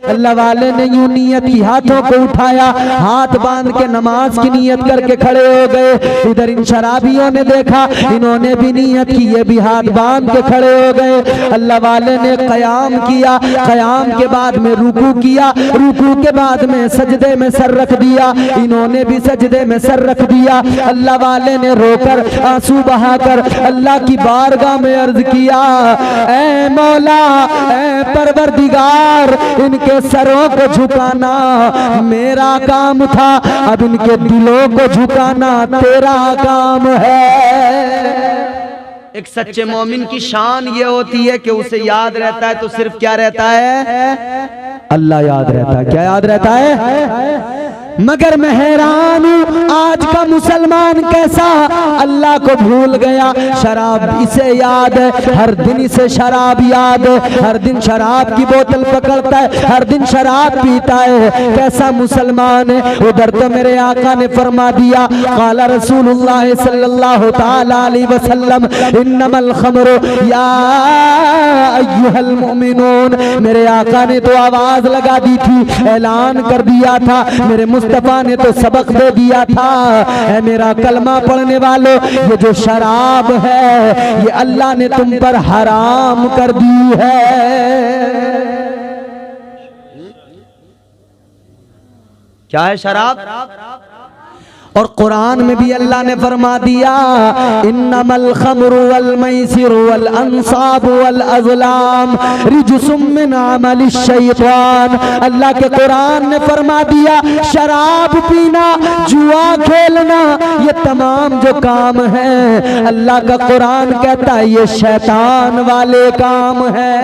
अल्लाह वाले ने यूं नियत की, हाथों को उठाया, हाथ बांध के नमाज की नियत करके खड़े हो गए। इधर इन शराबियों ने देखा, इन्होंने भी नियत की, ये भी हाथ बांध के खड़े हो गए। अल्लाह वाले ने क़याम किया, क़याम के बाद में रुकू किया, रुकू के बाद में सजदे में सर रख दिया, इन्होंने भी सजदे में सर रख दिया। अल्लाह वाले ने रोकर आंसू बहाकर अल्लाह की बारगाह में अर्ज किया, ऐ मौला, ऐ परवरदिगार, इनके सरों को झुकाना मेरा काम था, अब इनके दिलों को झुकाना तेरा काम है। एक सच्चे मोमिन की शान ये होती है कि उसे याद रहता है तो सिर्फ क्या रहता है, अल्लाह याद रहता है। क्या याद रहता है? मगर मैं हैरान हूँ आज का मुसलमान कैसा अल्लाह को भूल गया। शराब इसे याद है, हर दिन इसे शराब याद है, हर दिन शराब की बोतल पकड़ता है, हर दिन शराब पीता है। कैसा मुसलमान है। उधर तो मेरे आका ने फरमा दिया, क़ाला रसूलुल्लाह सल्लल्लाहु ताला अलैहि वसल्लम, इन्नमल खमरु या अय्युहल मुमिनून। मेरे आका ने तो आवाज लगा दी थी, ऐलान कर दिया था, मेरे मुस्तफा ने तो सबक दे दिया था, है मेरा कलमा पढ़ने वालों, ये जो शराब है ये अल्लाह ने तुम पर हराम कर दी है। क्या है शराब? और कुरान में भी अल्लाह ने फरमा दिया, इन्नमल खमरु वल मैसिरु वल अंसाबु वल अज़लाम रिजसुम मिन अमलि शैतान। अल्लाह के कुरान ने फरमा दिया, शराब पीना, जुआ खेलना, ये तमाम जो काम है अल्लाह का कुरान कहता है ये शैतान वाले काम है।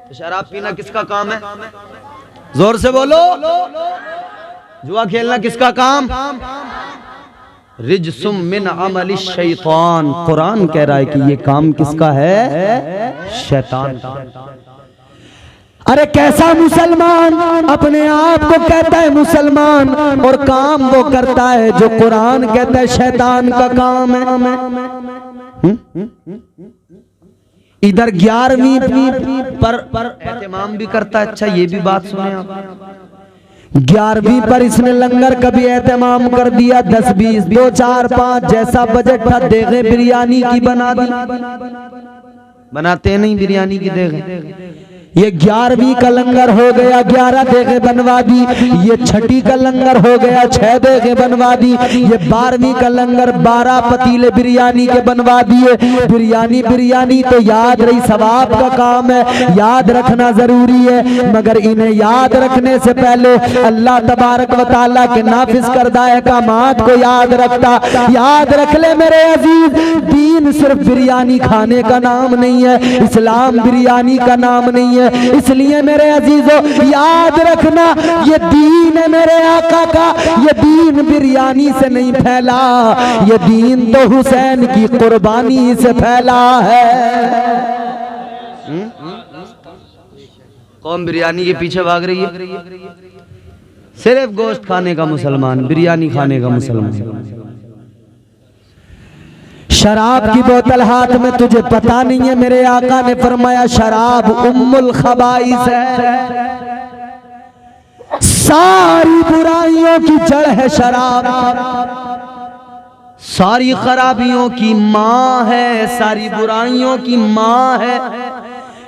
तो शराब पीना किसका काम है? जोर से बोलो। जुआ खेलना किसका काम? रिजसुम मिन अमलि शैतान। कुरान कह रहा है कि ये काम किसका है? शैतान। अरे कैसा मुसलमान अपने आप को कहता है मुसलमान और काम वो करता है जो कुरान कहता है शैतान का काम है। इधर 11वीं पर एहतमाम भी करता है। अच्छा ये भी बात सुने आप, 11वीं पर इसने लंगर कभी एहतमाम कर दिया, 10, 20, 2, 4, 5 जैसा बजट था देगे बिरयानी की बना दी। बनाते नहीं बिरयानी की देगे। ये 11वीं का लंगर हो गया, 11 देगे बनवा दी। ये 6ठी का लंगर हो गया, 6 देगे बनवा दी। ये 12वीं का लंगर 12 पतीले बिरयानी के बनवा दिए। बिरयानी बिरयानी तो याद रही, सवाब का काम है, याद रखना जरूरी है। मगर इन्हें याद रखने से पहले अल्लाह तबारक व तआला के नाफिज करदा अहकामात को याद रखता। याद रख ले मेरे अजीज, दीन सिर्फ बिरयानी खाने का नाम नहीं है, इस्लाम बिरयानी का नाम नहीं है। इसलिए मेरे अजीजों याद रखना, ये दीन है मेरे आका का, ये दीन बिरयानी से नहीं फैला, ये दीन तो हुसैन की कुर्बानी से फैला है। कौन बिरयानी के पीछे भाग रही है? सिर्फ गोश्त खाने का मुसलमान, बिरयानी खाने का मुसलमान। शराब की बोतल हाथ में तुझे पता नहीं है, मेरे आका ने फरमाया शराब उम्मुल खबाइस है, सारी बुराइयों की जड़ है शराब, सारी खराबियों की माँ है, सारी बुराइयों की माँ है।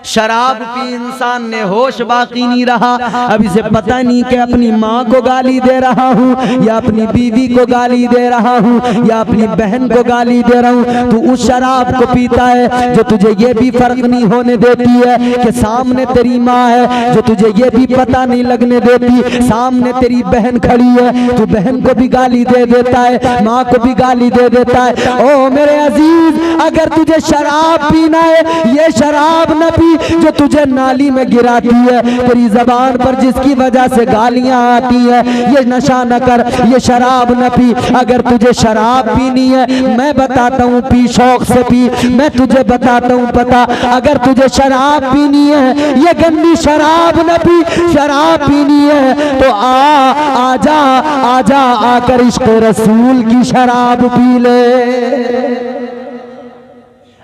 शराब पी इंसान ने होश बाकी नहीं रहा। अब इसे पता नहीं कि अपनी माँ को गाली दे रहा हूँ या अपनी बीवी को गाली दे रहा हूँ या अपनी बहन को गाली दे रहा हूँ। तू उस शराब को पीता है जो तुझे ये भी फर्क नहीं होने देती है कि सामने तेरी माँ है, जो तुझे ये भी पता नहीं लगने देती सामने तेरी बहन खड़ी है, तू बहन को भी गाली दे देता है, माँ को भी गाली दे देता है। ओ मेरे अजीज, अगर तुझे शराब पीना है, ये शराब न पी जो तुझे नाली में गिराती है, तेरी जबान पर जिसकी वजह से गालियां आती है, ये नशा न कर, ये शराब न पी। अगर तुझे शराब पीनी है मैं बताता हूँ, पी शौक से पी, मैं तुझे बताता हूँ पता। अगर तुझे शराब पीनी है, ये गंदी शराब न पी, शराब पीनी है तो आजा आजा आकर इश्क़ रसूल की शराब पी ले,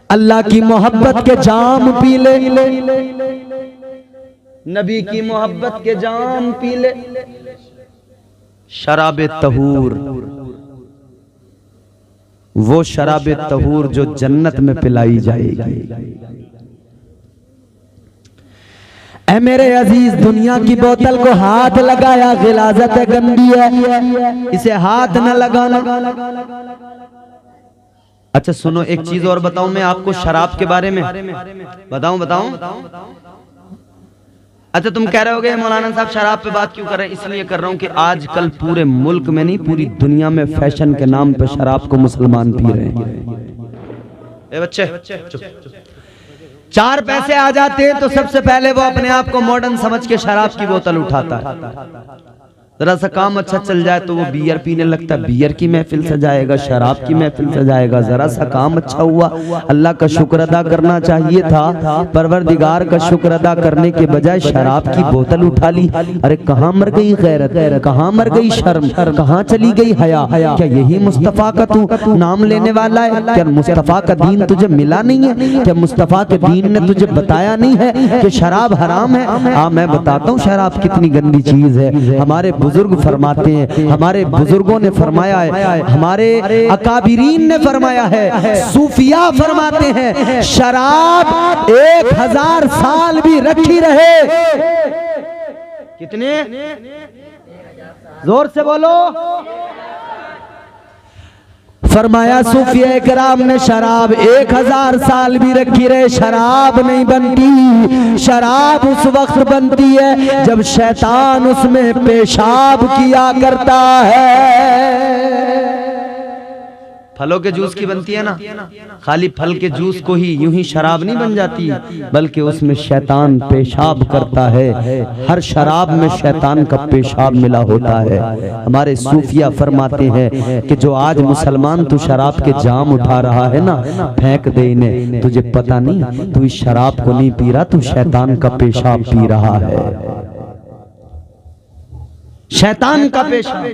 अल्लाह की मोहब्बत के जाम पी ले। नबी की मोहब्बत के जाम पी ले। शराबे तहूर, वो शराबे तहूर जो जन्नत में पिलाई जाएगी। ऐ मेरे अजीज, दुनिया की बोतल को हाथ लगाया गिलाजत है, गंदी है, इसे हाथ न लगाना। अच्छा सुनो, एक चीज और बताऊं मैं आपको शराब के बारे में। बताऊं? अच्छा तुम कह रहे होगे मौलाना साहब शराब पे बात क्यों कर रहे हैं? इसलिए कर रहा हूं कि आजकल पूरे मुल्क में नहीं, पूरी दुनिया में फैशन के नाम पे शराब को मुसलमान पी रहे हैं। ए बच्चे चुप। 4 पैसे आ जाते हैं तो सबसे पहले वो अपने आप को मॉडर्न समझ के शराब की बोतल उठाता है। जरा सा काम अच्छा चल जाए तो वो बियर पीने लगता है, बियर की महफिल सजाएगा, शराब की महफिल सजाएगा। जरा सा काम अच्छा हुआ, अल्लाह का शुक्र अदा करना चाहिए था, परवरदिगार का शुक्र अदा करने के बजाय शराब की बोतल उठा ली। अरे कहाँ मर गई गैरत, कहाँ मर गई शर्म, कहाँ चली गई हया? क्या यही मुस्तफा का तू नाम लेने वाला है? क्या मुस्तफा का दीन तुझे मिला नहीं है? क्या मुस्तफा के दीन ने तुझे बताया नहीं है कि शराब हराम है? हाँ मैं बताता हूँ शराब कितनी गंदी चीज है। हमारे बुजुर्ग फरमाते हैं, हमारे बुजुर्गों ने फरमाया है, हमारे अकाबिरीन ने फरमाया है, सूफिया फरमाते हैं, शराब 1000 साल भी रखी रहे। कितने? जोर से बोलो। फरमाया सूफिया इकराम ने शराब 1000 साल भी रखी रहे, शराब नहीं बनती। शराब उस वक्त बनती है जब शैतान उसमें पेशाब किया करता है। फलों के जूस की बनती है ना, खाली फल के जूस को ही यूं ही शराब नहीं बन जाती, बल्कि उसमें शैतान पेशाब करता है। हर शराब में शैतान का पेशाब मिला होता है। हमारे सूफिया फरमाते हैं कि जो आज मुसलमान तू शराब के जाम उठा रहा है ना, फेंक दे इन्हें, तुझे पता नहीं तू इस शराब को नहीं पी रहा, तू शैतान का पेशाब पी रहा है। शैतान का पेशाब।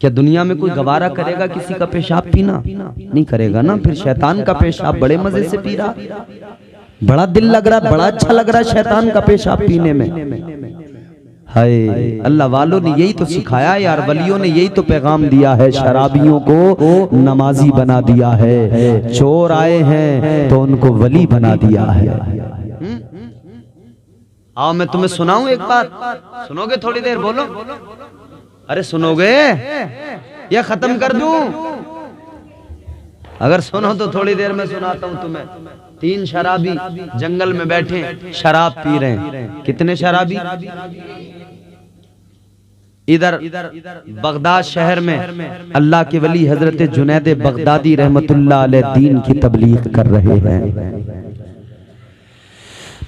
क्या दुनिया में कोई गवारा करेगा किसी का पेशाब पीना? नहीं करेगा ना। फिर शैतान का पेशाब बड़े मजे से पी रहा, बड़ा दिल लग रहा, बड़ा अच्छा लग रहा शैतान का पेशाब पीने में। हाय अल्लाह वालों ने यही तो सिखाया यार, वलियों ने यही तो पैगाम दिया है। शराबियों को नमाजी बना दिया है, चोर आए हैं तो उनको वली बना दिया है। आओ मैं तुम्हें सुनाऊं एक बात, सुनोगे थोड़ी देर? बोलो। अरे सुनोगे या खत्म कर दूं? अगर सुनो तो थोड़ी देर में सुनाता हूं तुम्हें। 3 शराबी जंगल में बैठे शराब पी रहे हैं। कितने शराबी? इधर बगदाद शहर में अल्लाह के वली हजरत जुनैद बगदादी रहमतुल्लाह अलैह दीन की तबलीग कर रहे हैं।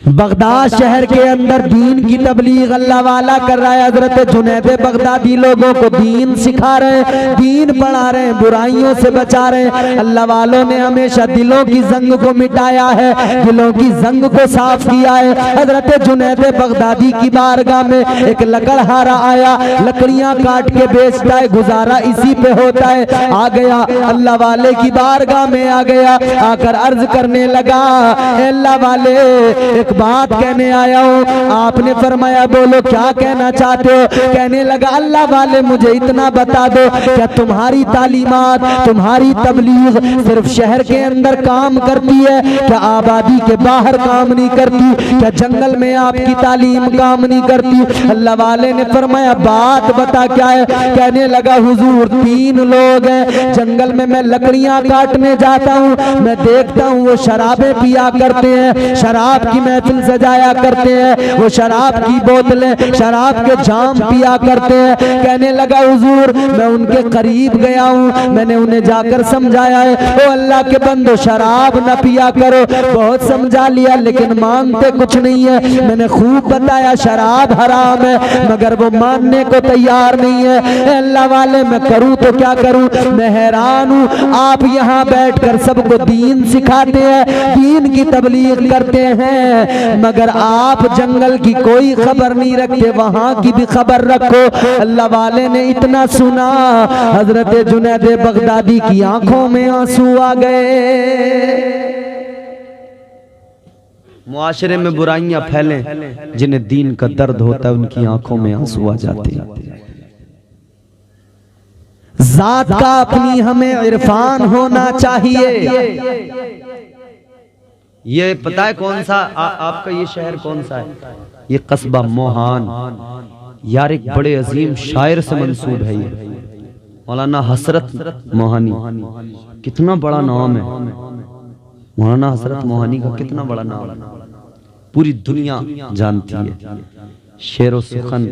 बगदाद शहर के अंदर दीन की तबलीग अल्लाह वाला कर रहा है। हजरत जुनैद बगदादी लोगों को दीन सिखा रहे हैं, दीन पढ़ा रहे हैं, बुराइयों से बचा रहे हैं। अल्लाह वालों ने हमेशा दिलों की जंग को मिटाया है, दिलों की जंग को साफ किया है। हजरत जुनैद बगदादी की बारगाह में एक लकड़हारा आया, लकड़ियां काट के बेचता है, गुजारा इसी पे होता है। आ गया अल्लाह वाले की बारगाह में, आ गया, आकर अर्ज करने लगा, अल्लाह वाले एक बात कहने आया हूँ। आपने फरमाया बोलो क्या कहना चाहते हो? कहने लगा अल्लाह वाले मुझे इतना बता दो, क्या तुम्हारी तालीमात, तुम्हारी तबलीग सिर्फ शहर के अंदर काम करती है? क्या आबादी के बाहर काम नहीं करती? क्या जंगल में आपकी तालीम काम नहीं करती? अल्लाह वाले ने फरमाया बात बता क्या है? कहने लगा हुजूर 3 लोग हैं, जंगल में मैं लकड़ियां काटने जाता हूँ, मैं देखता हूँ वो शराबें पिया करते हैं, शराब की महफिल सजाया करते हैं, वो शराब की बोतलें, शराब के जाम पिया करते हैं। कहने लगा हुजूर मैं उनके करीब गया हूँ, मैंने उन्हें जाकर समझाया है, ओ अल्लाह के बंदो शराब न पिया करो। बहुत समझा लिया लेकिन मानते कुछ नहीं है। मैंने खूब बताया शराब हराम है, मगर वो मानने को तैयार नहीं है। अल्लाह वाले मैं करूँ तो क्या करूँ? मैं हैरान हूँ, आप यहाँ बैठकर सबको दीन सिखाते हैं, दीन की तबलीग करते हैं, मगर आप जंगल की कोई खबर नहीं रखते, वहां की भी खबर रखो। अल्लाह वाले ने इतना सुना, हजरत जुनैद बगदादी की आंखों में आंसू आ गए। मुआशरे में बुराइयां फैलें, जिन्हें दीन का दर्द होता है उनकी आंखों में आंसू आ जाते हैं। जात का अपनी हमें इरफान होना चाहिए। ये पता है कौन सा आपका ये शहर कौन सा है? ये कस्बा मोहान यार, एक बड़े अजीम शायर से मंसूब है ये, मौलाना हसरत मोहानी। कितना बड़ा नाम है मौलाना हसरत मोहानी का, कितना बड़ा नाम है, पूरी दुनिया जानती है। शेर व सुखन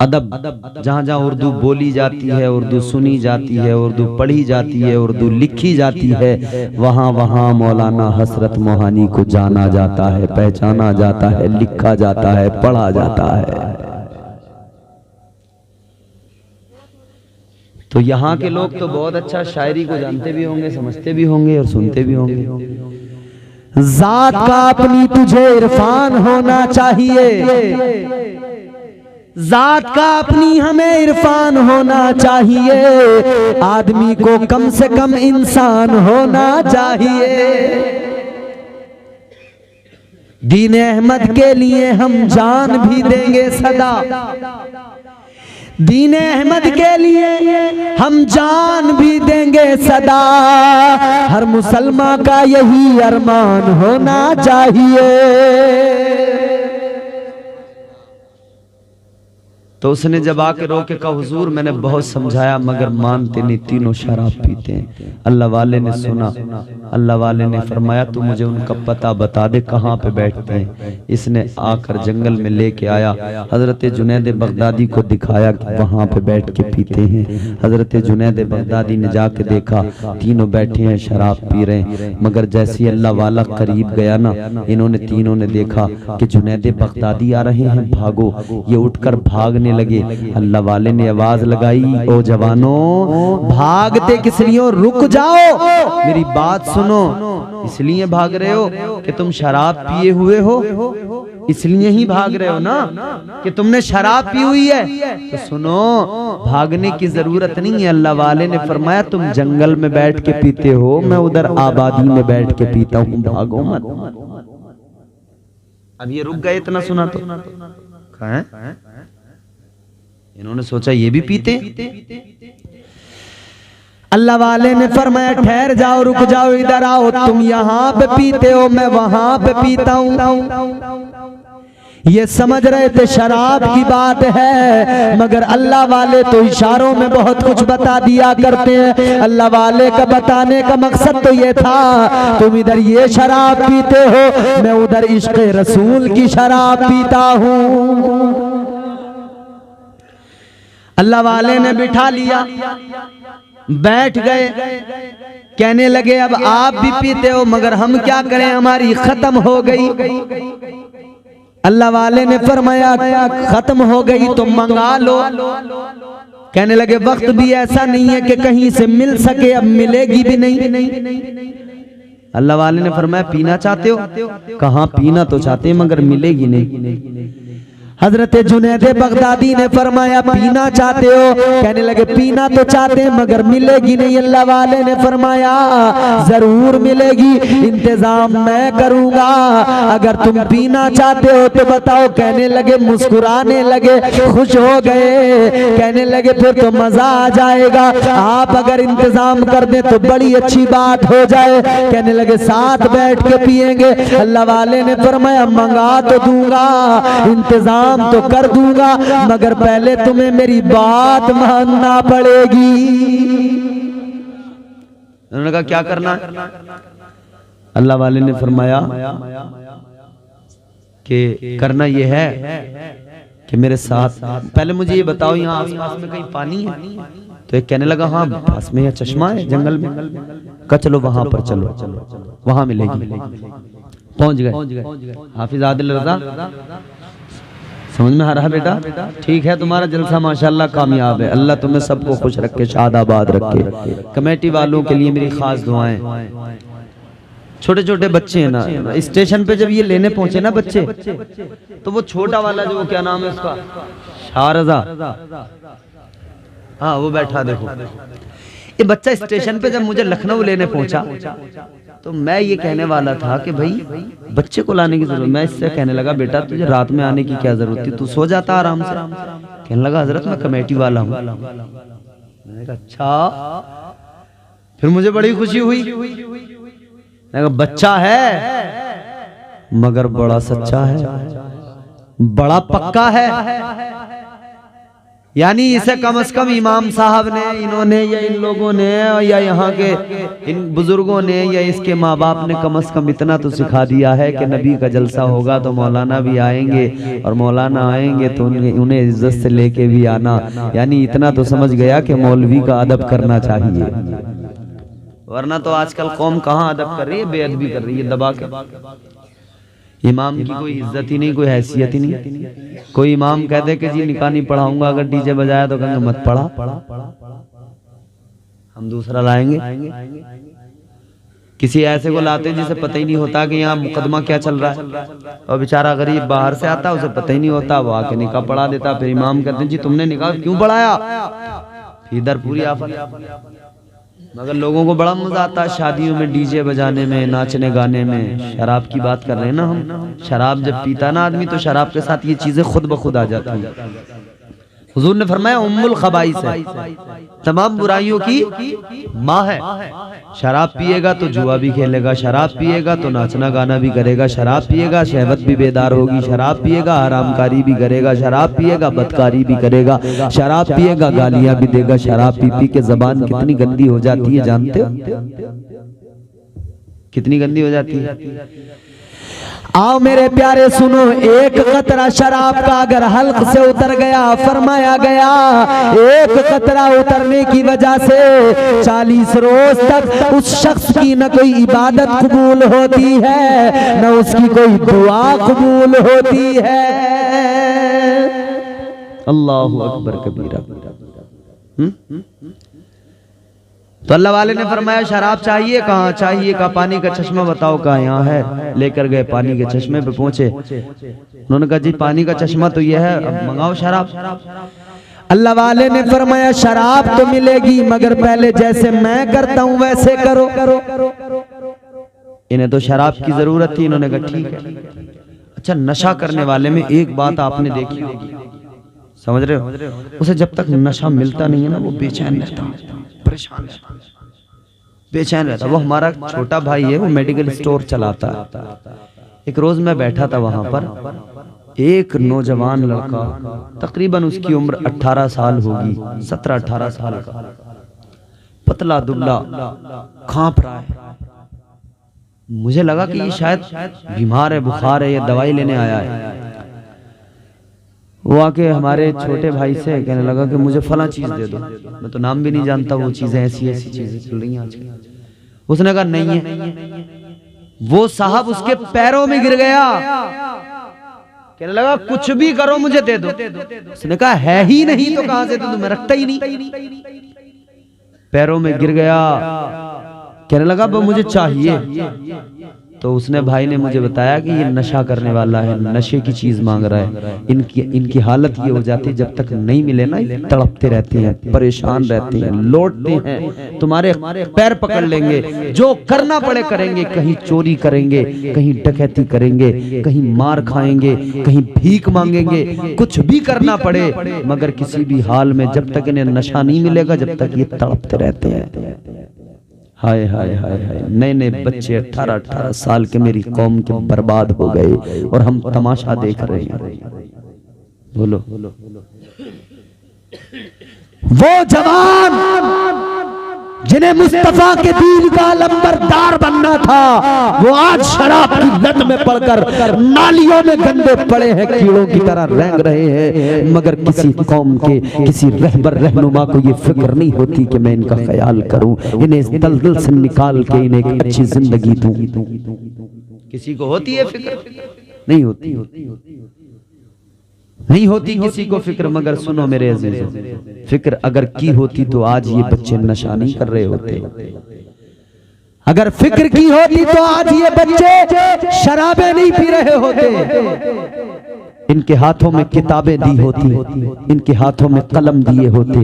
अदब, जहाँ जहाँ उर्दू बोली जाती है, उर्दू सुनी जाती है, उर्दू पढ़ी जाती है, उर्दू लिखी जाती है, वहाँ वहाँ मौलाना हसरत मोहानी को जाना जाता है, पहचाना जाता है, लिखा जाता है, पढ़ा जाता है। तो यहाँ के लोग तो बहुत अच्छा शायरी को जानते भी होंगे, समझते भी होंगे और सुनते भी होंगे। जात का अपनी तुझे इरफान होना चाहिए, जात का अपनी हमें इरफान होना चाहिए, आदमी को कम से कम इंसान होना चाहिए। दीन अहमद के लिए हम जान भी देंगे सदा, दीन अहमद के लिए हम जान भी देंगे सदा, हर मुसलमान का यही अरमान होना चाहिए। तो उसने जब आके रोके कहा हुजूर मैंने बहुत समझाया मगर मानते नहीं, तीनों शराब पीते हैं। अल्लाह वाले ने सुना, अल्लाह वाले ने फरमाया तू मुझे उनका पता बता दे कहाँ पे बैठते हैं। इसने आकर जंगल में लेके आया, हजरत जुनैद बगदादी को दिखाया कि वहाँ पे बैठ के पीते हैं। हजरत जुनैद बगदादी ने जाके देखा तीनों बैठे हैं शराब पी रहे हैं, मगर जैसे अल्लाह वाला करीब गया ना, इन्होंने तीनों ने देखा कि जुनैद बगदादी आ रहे हैं, भागो। ये उठकर भागने लगे। अल्लाह वाले ने आवाज लगाई, ओ जवानों भागते किस लिए हो, रुक जाओ, मेरी बात सुनो। इसलिए भाग रहे हो कि तुम शराब पिए हुए हो, इसलिए ही भाग रहे हो ना कि तुमने शराब पी हुई है। तो सुनो, भागने की जरूरत नहीं है। अल्लाह वाले ने फरमाया तुम जंगल में बैठ के पीते हो, मैं उधर आबादी में बैठ के पीता हूँ, भागो मत। अब ये रुक गए, इतना सुना तो कहाँ इन्होंने सोचा ये भी पीते। अल्लाह वाले ने फरमाया ठहर जाओ, रुक जाओ, इधर आओ, तुम यहाँ पे पीते हो, मैं वहां पे पीता हूँ। ये समझ रहे थे शराब की बात है, मगर अल्लाह वाले तो इशारों में बहुत कुछ बता दिया करते हैं। अल्लाह वाले का बताने का मकसद तो ये था तुम इधर ये शराब पीते हो, मैं उधर इश्क़ रसूल की शराब पीता हूँ। अल्लाह वाले ने बिठा लिया, बैठ गए, कहने लगे अब आप भी पीते हो मगर हम क्या करें, हमारी खत्म हो गई। अल्लाह वाले ने फरमाया खत्म हो गई तो मंगा लो। कहने लगे वक्त भी ऐसा नहीं है कि कहीं से मिल सके, अब मिलेगी भी नहीं। अल्लाह वाले ने फरमाया पीना चाहते हो? कहाँ पीना तो चाहते हैं मगर मिलेगी नहीं। हजरत जुनैद बगदादी ने फरमाया पीना चाहते हो? कहने लगे पीना तो चाहते हैं मगर मिलेगी नहीं। अल्लाह वाले ने फरमाया जरूर मिलेगी, इंतजाम मैं करूंगा, अगर तुम पीना चाहते हो तो बताओ। कहने लगे, मुस्कुराने लगे, खुश हो गए, कहने लगे फिर तो मजा आ जाएगा, आप अगर इंतजाम कर दें तो बड़ी अच्छी बात हो जाए। कहने लगे साथ बैठ के पिएंगे। अल्लाह वाले ने फरमाया मंगा तो दूंगा, इंतजाम तो कर दूंगा, मगर पहले तुम्हें मेरी बात मानना पड़ेगी। उन्होंने कहा क्या करना है? अल्लाह वाले ने फरमाया कि करना यह है कि मेरे साथ पहले मुझे ये बताओ यहाँ आसपास में कहीं पानी है? तो एक कहने लगा हाँ पास में चश्मा है जंगल में। कहा चलो वहां पर चलो, वहां मिलेगी। पहुंच गए। हाफिज आदिल रज़ा समझ में आ रहा बेटा? ठीक है, तुम्हारा जलसा माशाल्लाह कामयाब है। अल्लाह तुम्हें सबको खुश रखे, शादाबाद रखे। कमेटी वालों के लिए मेरी खास दुआएं। छोटे छोटे बच्चे हैं ना, स्टेशन पे जब ये लेने पहुंचे ना बच्चे, तो वो छोटा वाला जो क्या नाम है उसका, शारजा, हाँ वो बैठा देखो। ये बच्चा स्टेशन पे जब मुझे लखनऊ लेने पहुंचा तो मैं ये कहने वाला था कि भाई बच्चे को लाने की जरूरत, मैं इससे कहने लगा बेटा तुझे रात में आने की क्या जरूरत थी, तू सो जाता आराम से। कहने लगा हजरत मैं कमेटी वाला हूँ। मैंने कहा अच्छा। फिर मुझे बड़ी खुशी हुई। मैंने कहा बच्चा है मगर बड़ा सच्चा है, बड़ा पक्का है, यानी इसे कम से कम इमाम साहब ने, इन्होंने या इन लोगों ने या यहाँ के इन बुजुर्गों ने या इसके माँ बाप ने कम से कम इतना तो सिखा दिया है कि नबी का जलसा होगा तो मौलाना भी आएंगे, और मौलाना आएंगे तो उन्हें इज्जत से लेके भी आना, यानी इतना तो समझ गया कि मौलवी का अदब करना चाहिए। वरना तो आजकल कौम कहाँ अदब कर रही है, बेअदबी कर रही है दबा के। इमाम की कोई इज्जत ही नहीं, कोई हैसियत ही नहीं। कोई इमाम कहते कि जी निकाह नहीं पढ़ाऊंगा, अगर डीजे बजाया तो कहेंगे मत पढ़ा, हम दूसरा लाएंगे। किसी ऐसे को लाते जिसे पता ही नहीं होता कि यहाँ मुकदमा क्या चल रहा है, और बेचारा गरीब बाहर से आता उसे पता ही नहीं होता, वो आके निकाह पढ़ा देता। फिर इमाम कहते हैं जी तुमने निकाह क्यों पढ़ाया, इधर पूरी आफत। मगर लोगों को बड़ा मजा आता है शादियों में डीजे बजाने में, नाचने गाने में। शराब की बात कर रहे हैं ना हम, शराब जब पीता ना आदमी तो शराब के साथ ये चीजें खुद ब खुद आ जाती हैं। हुजूर ने फरमाया उम्मुल खबाइस है, तमाम बुराइयों की माँ है। शराब पिएगा तो जुआ भी खेलेगा, शराब पिएगा तो नाचना गाना भी करेगा, शराब पिएगा शहवत भी बेदार होगी, शराब पिएगा हरामकारी भी करेगा, शराब पिएगा बदकारी भी करेगा, शराब पिएगा गालियां भी देगा। शराब पी पी के जबान कितनी गंदी हो जाती है जानते हो, कितनी गंदी हो जाती है। आओ मेरे प्यारे सुनो, एक कतरा शराब का अगर हल्क से उतर गया, फरमाया गया एक कतरा उतरने की वजह से 40 रोज तक उस शख्स की न कोई इबादत कबूल होती है, न उसकी कोई दुआ कबूल होती है। अल्लाहु अकबर कबीरा। तो अल्लाह वाले ने फरमाया शराब चाहिए, कहाँ चाहिए, का पानी का चश्मा बताओ कहाँ, यहाँ है। लेकर गए, पानी के चश्मे पे पहुंचे। उन्होंने कहा जी पानी का चश्मा तो ये है, अब मंगाओ शराब। अल्लाह वाले ने फरमाया शराब तो मिलेगी मगर पहले जैसे मैं करता हूं वैसे करो। इन्हें तो शराब की जरूरत थी, इन्होंने कहा ठीक है। अच्छा, नशा करने वाले में एक बात आपने देखी होगी, समझ रहे हो, उसे जब तक नशा मिलता नहीं है ना वो बेचैन रहता, परेशान रहता, बेचैन रहता। वो हमारा छोटा भाई है, वो मेडिकल स्टोर चलाता है। एक रोज मैं बैठा था वहां पर, एक नौजवान लड़का, तकरीबन उसकी उम्र 18 साल होगी, 17-18 साल का, पतला दुबला, कांप रहा है। मुझे लगा कि ये शायद बीमार है, बुखार है, या दवाई लेने आया है। वो आके हमारे छोटे भाई से कहने लगा कि मुझे फला चीज दे दो। मैं तो नाम भी नहीं जानता, वो चीजें ऐसी ऐसी चीजें चल रही हैं आजकल। उसने कहा नहीं है। वो साहब उसके पैरों में गिर गया, कहने लगा कुछ भी करो मुझे दे दो। उसने कहा है ही नहीं तो कहां से दे दूं, मैं रखता ही नहीं। पैरों में गिर गया, कहने लगा वो मुझे चाहिए। तो उसने भाई ने मुझे बताया कि ये नशा करने वाला है, नशे की चीज मांग रहा है। इनकी हालत ये हो जाती है, जब तक नहीं मिले ना तड़पते रहते हैं, परेशान रहते हैं, लौटते हैं, तुम्हारे पैर पकड़ लेंगे, जो करना पड़े करेंगे। कहीं चोरी करेंगे, कहीं डकैती करेंगे, कहीं मार खाएंगे, कहीं भीख मांगेंगे, कुछ भी करना पड़े, मगर किसी भी हाल में जब तक इन्हें नशा नहीं मिलेगा जब तक ये तड़पते रहते हैं। हाय हाय हाय हाय, नए नए बच्चे 18-18 साल के मेरी कौम के बर्बाद हो गए और हम तमाशा देख रहे हैं। बोलो वो जवान जिन्हें मुस्तफा के दीन का लंबरदार बनना था, वो आज शराब की लत में पड़कर नालियों में गंदे पड़े हैं, कीड़ों की तरह रेंग रहे हैं। मगर किसी कौम के किसी रहबर रहनुमा को ये फिक्र नहीं होती कि मैं इनका ख्याल करूं, इन्हें इस दलदल से निकाल के इन्हें एक अच्छी जिंदगी दूं। किसी को होती है फिक्र? नहीं होती, नहीं होती किसी को फिक्र। मगर सुनो मेरे अजीजों, फिक्र अगर की होती तो आज ये बच्चे नशा नहीं कर रहे होते। अगर फिक्र की होती तो आज ये बच्चे शराबें नहीं पी रहे होते, इनके हाथों में किताबें दी होती, इनके हाथों में कलम दिए होते,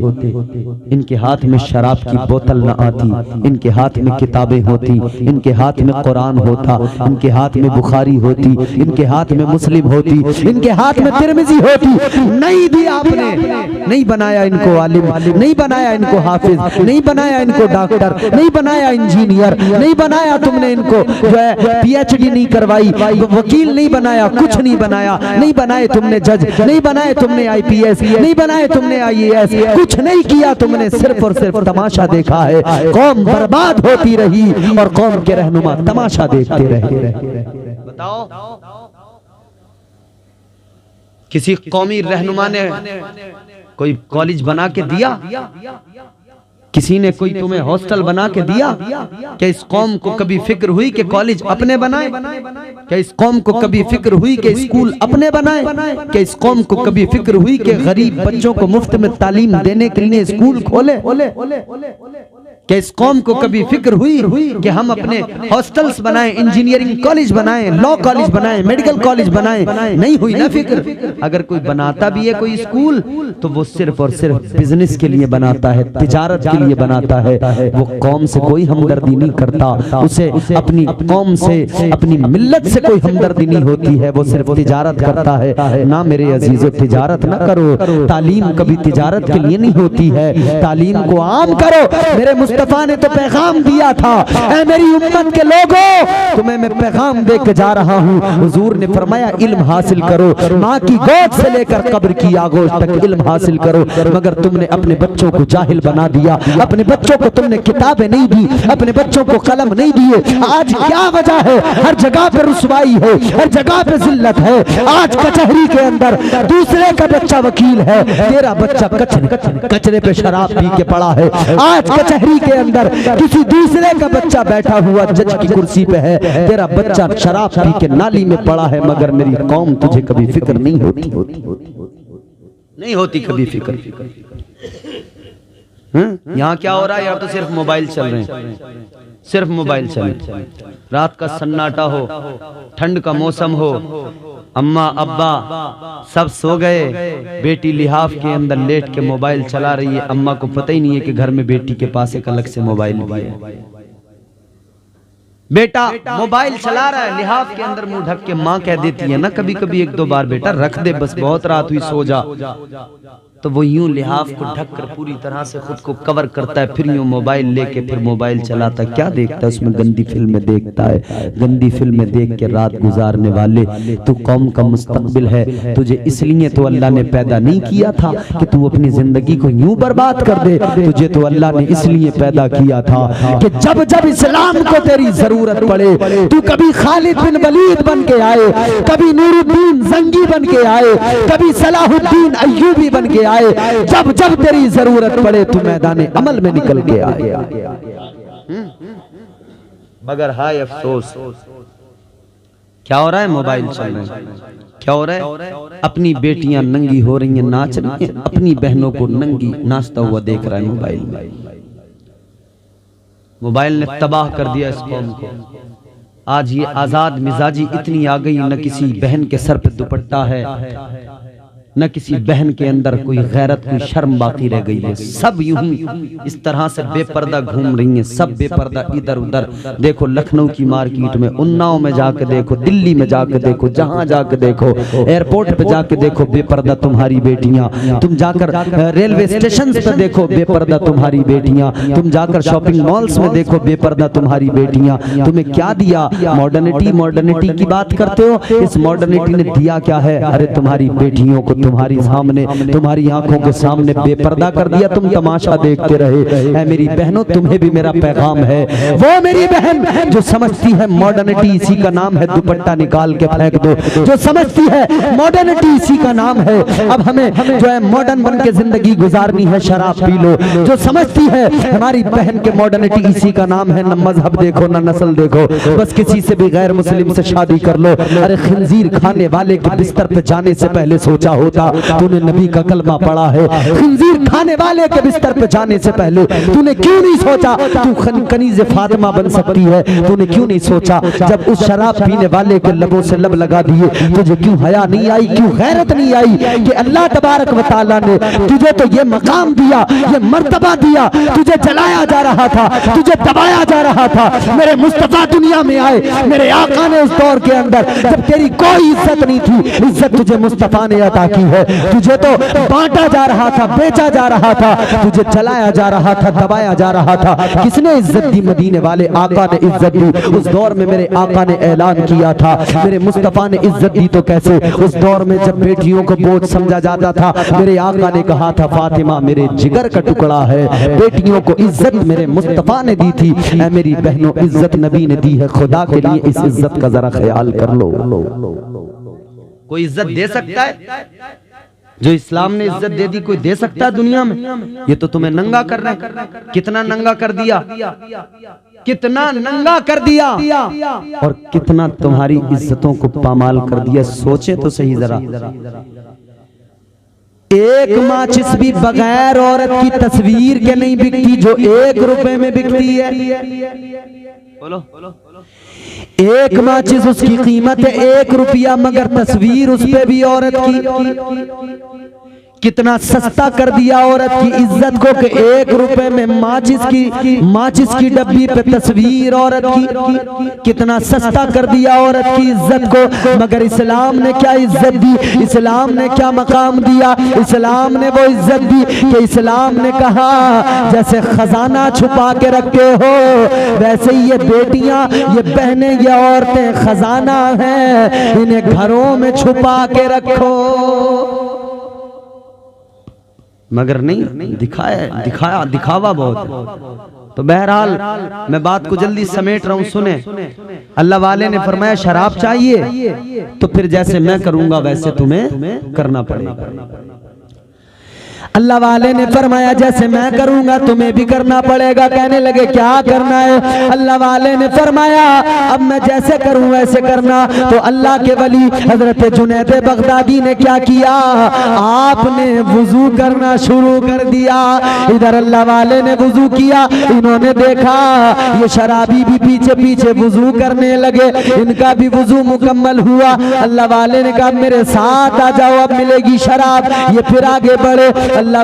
इनके हाथ में शराब की बोतल न आती, इनके हाथ में किताबें होती, इनके हाथ में कुरान होता, इनके हाथ में बुखारी होती, इनके हाथ में मुस्लिम होती, इनके हाथ में तिरमिजी होती। नहीं दिया आपने, नहीं बनाया इनको आलिम, नहीं बनाया इनको हाफिज, नहीं बनाया इनको डॉक्टर, नहीं बनाया इंजीनियर, नहीं बनाया तुमने इनको जो है पीएचडी नहीं करवाई, वकील नहीं बनाया, कुछ नहीं बनाया, नहीं बनाए तुमने जज, नहीं बनाए तुमने आईपीएस, नहीं बनाए तुमने आईएएस, कुछ नहीं किया तुमने, सिर्फ और सिर्फ तमाशा देखा है। कौम बर्बाद होती रही और कौम के रहनुमा तमाशा देखते रहे। बताओ किसी कौमी रहनुमा ने कोई कॉलेज बना के दिया? किसी ने कोई तुम्हें हॉस्टल बना के दिया? क्या इस कौम को कभी फिक्र हुई कि कॉलेज अपने बनाए? क्या इस कौम को कभी फिक्र हुई कि स्कूल अपने बनाए? क्या इस कौम को कभी फिक्र हुई कि गरीब बच्चों को मुफ्त में तालीम देने के लिए स्कूल खोले? क्या इस कौम को कभी फिक्र हुई कि हम अपने हॉस्टल्स बनाएं, इंजीनियरिंग कॉलेज बनाएं, लॉ कॉलेज बनाएं, मेडिकल कॉलेज बनाएं? नहीं हुई ना फिक्र। अगर कोई बनाता भी है कोई स्कूल तो वो सिर्फ और सिर्फ बिजनेस के लिए बनाता है, तिजारत के लिए बनाता है। वो कौम से कोई हमदर्दी नहीं करता, उसे अपनी कौम से, अपनी मिल्लत से कोई हमदर्दी नहीं होती है, वो सिर्फ तिजारत करता है। ना मेरे अजीजों, तिजारत ना करो। तालीम कभी तिजारत के लिए नहीं होती है, तालीम को आम करो। मेरे मुस्तफा ने तो पैगाम दिया था, ऐ मेरी उम्मत के लोगों, तुम्हें मैं पैगाम दे के जा रहा हूँ। हुजूर ने फरमाया इल्म हासिल करो, माँ की गोद से लेकर कब्र की आगोश तक इल्म हासिल करो। मगर तुमने अपने बच्चों को जाहिल बना दिया, अपने बच्चों को तुमने किताबें नहीं दी, अपने बच्चों को कलम नहीं दिए। आज क्या वजह है? हर जगह पे रुसवाई है, हर जगह पे जिल्लत है। आज कचहरी के अंदर दूसरे का बच्चा वकील है, तेरा बच्चा कचरे पे शराब पी के पड़ा है। आज कचहरी के अंदर किसी दूसरे का बच्चा बैठा हुआ जज की कुर्सी पे है, तेरा बच्चा शराब पी के नाली में पड़ा है। मगर मेरी कौम तुझे कभी फिक्र नहीं होती, नहीं होती कभी फिक्र। यहाँ क्या हो रहा है? यहाँ तो सिर्फ मोबाइल चल रहे हैं, सिर्फ मोबाइल चल रहे हैं। रात का सन्नाटा हो, ठंड का मौसम हो, अम्मा अब्बा सब सो गए, बेटी लिहाफ के अंदर लेट के मोबाइल चला रही है। अम्मा को पता ही नहीं है कि घर में बेटी के पास एक अलग से मोबाइल भी है। बेटा मोबाइल चला रहा है, लिहाफ के अंदर मुंह ढक के माँ कह देती है ना कभी कभी एक दो बार, बेटा रख दे बस, बहुत रात हुई सो जा। तो वो यूं लिहाफ को ढककर पूरी तरह से खुद को कवर करता है, फिर यूं मोबाइल लेके फिर मोबाइल चलाता। क्या देखता है उसमें? गंदी फिल्में देखता है। गंदी फिल्में देख के रात गुजारने वाले, तू कौम का मुस्तकबिल है, तुझे इसलिए तो अल्लाह ने पैदा नहीं किया था कि तू अपनी जिंदगी को यूं बर्बाद कर दे। तुझे तो अल्लाह ने इसलिए पैदा किया था कि जब जब इस्लाम को तेरी जरूरत पड़े, तू कभी खालिद बिन वलीद बन के आए, कभी नूरुद्दीन जंगी बन के आए, कभी सलाहुद्दीन अय्यूबी बन के आए। जब जब तेरी जरूरत पड़े तू मैदान अमल में निकल के आए। मगर हाय अफसोस, क्या हो रहा है? मोबाइल चल रहे हैं। क्या हो रहा है? अपनी बेटियां नंगी हो रही हैं, नाच रही हैं, अपनी बहनों को नंगी नाचता हुआ देख रहा है मोबाइल में। मोबाइल ने तबाह कर दिया इस कौम को। आज ये आजाद मिजाजी इतनी आ गई, न किसी बहन के सर पे दुपट्टा है, न किसी बहन के अंदर कोई गैरत, कोई शर्म बाकी रह गई है। सब यूं ही इस तरह से बेपर्दा घूम रही हैं, सब बेपर्दा इधर उधर। देखो लखनऊ की मार्केट में, उन्नाव में जाके देखो, दिल्ली में जाके देखो, जहां जाके देखो, एयरपोर्ट पे जाके देखो, बेपर्दा तुम्हारी बेटियां। तुम जाकर रेलवे स्टेशन पे देखो, बेपर्दा तुम्हारी बेटियां। तुम जाकर शॉपिंग मॉल्स में देखो, बेपर्दा तुम्हारी बेटियां। तुम्हें क्या दिया? मॉडर्निटी, मॉडर्निटी की बात करते हो। इस मॉडर्निटी ने दिया क्या है? अरे तुम्हारी बेटियों को तुम्हारी सामने, तुम्हारी आंखों के सामने बेपर्दा कर दिया, तुम तमाशा देखते रहे। ऐ मेरी बहनों, तुम्हें भी मेरा पैगाम है। वो मेरी बहन जो समझती है मॉडर्निटी इसी का नाम है, दुपट्टा निकाल के फेंक दो। जो समझती है मॉडर्निटी इसी का नाम है, अब हमें जो है मॉडर्न बन के जिंदगी गुजारनी है, शराब पी लो। जो समझती है हमारी बहन के मॉडर्निटी इसी का नाम है, न मजहब देखो न नस्ल देखो, बस किसी से भी गैर मुस्लिम से शादी कर लो। अरे खिंजीर खाने वाले के बिस्तर पे जाने से पहले सोचा हो होता, तूने नबी का कलमा पढ़ा है। खंजीर खाने वाले के बिस्तर पे जाने से पहले तूने क्यों नहीं सोचा तू कनीज़ फातिमा बन सकती है? तूने क्यों नहीं सोचा जब उस शराब पीने वाले के लबों से लब लगा दिए, तुझे क्यों हया नहीं आई, क्यों गैरत नहीं आई कि अल्लाह तबारक व तआला ने तुझे तो ये मकाम दिया, ये मर्तबा दिया, तुझे जलाया जा रहा था, तुझे दबाया जा रहा था। मेरे मुस्तफा दुनिया में आए, मेरे आका ने उस दौर के अंदर जब तेरी कोई इज्जत नहीं थी, इज्जत तुझे मुस्तफा ने अता की है। तुझे तो बांटा जा रहा था, बेचा जा रहा था, तुझे जलाया जा रहा था, दबाया जा रहा था। किसने इज्जत दी? मदीने वाले आका ने इज्जत दी। उस दौर में मेरे आका ने ऐलान किया था, मेरे मुस्तफा ने इज्जत दी तो कैसे? उस दौर में जब बेटियों को बोझ समझा जाता था, मेरे आका ने कहा था फातिमा मेरे जिगर का टुकड़ा है। बेटियों को इज्जत मेरे मुस्तफा ने दी थी। ऐ मेरी बहनों, इज्जत नबी ने दी है, खुदा के लिए इस इज्जत का जरा ख्याल कर लो। कोई इज्जत दे सकता है? जो इस्लाम ने इज्जत दे दी कोई दे सकता है दुनिया में? ये तो तुम्हें नंगा कर रहे हैं। कितना नंगा कर दिया, कितना नंगा कर दिया, और कितना तुम्हारी इज्जतों को पामाल कर दिया। सोचे तो सही जरा। एक माचिस भी बगैर औरत की तस्वीर के नहीं बिकती जो 1 रुपए में बिकती है। बोलो, एक माचिस उसकी कीमत है 1 रुपया, मगर तस्वीर उस पे भी औरत की। कितना सस्ता कर दिया औरत की इज्जत को कि 1 रुपए में माचिस की डब्बी पे तस्वीर औरत की। कितना सस्ता कर दिया औरत की इज्जत को। मगर इस्लाम ने क्या इज्जत दी, इस्लाम ने क्या मकाम दिया? इस्लाम ने वो इज्जत दी कि इस्लाम ने कहा जैसे खजाना छुपा के रखे हो, वैसे ही ये बेटियां, ये बहनें, ये औरतें खजाना हैं, इन्हें घरों में छुपा के रखो। मगर नहीं, दिखावा बहुत। तो बहरहाल मैं बात को जल्दी समेट रहा हूं, सुने। अल्लाह वाले ने फरमाया शराब चाहिए तो फिर जैसे मैं करूंगा वैसे तुम्हें करना पड़ेगा। अल्लाह वाले ने फरमाया जैसे मैं करूंगा तुम्हें भी करना पड़ेगा। कहने लगे क्या करना है? अल्लाह वाले ने फरमाया अब मैं जैसे करूं वैसे करना। तो अल्लाह के वली हजरत जुनैद बगदादी ने क्या किया? आपने वुजू करना शुरू कर दिया। इधर अल्लाह वाले ने वुजू किया, इन्होंने देखा ये शराबी भी पीछे पीछे वुजू करने लगे, इनका भी वुजू मुकम्मल हुआ। अल्लाह वाले ने कहा मेरे साथ आ जाओ, अब मिलेगी शराब। ये फिर आगे बढ़े। अल्लाह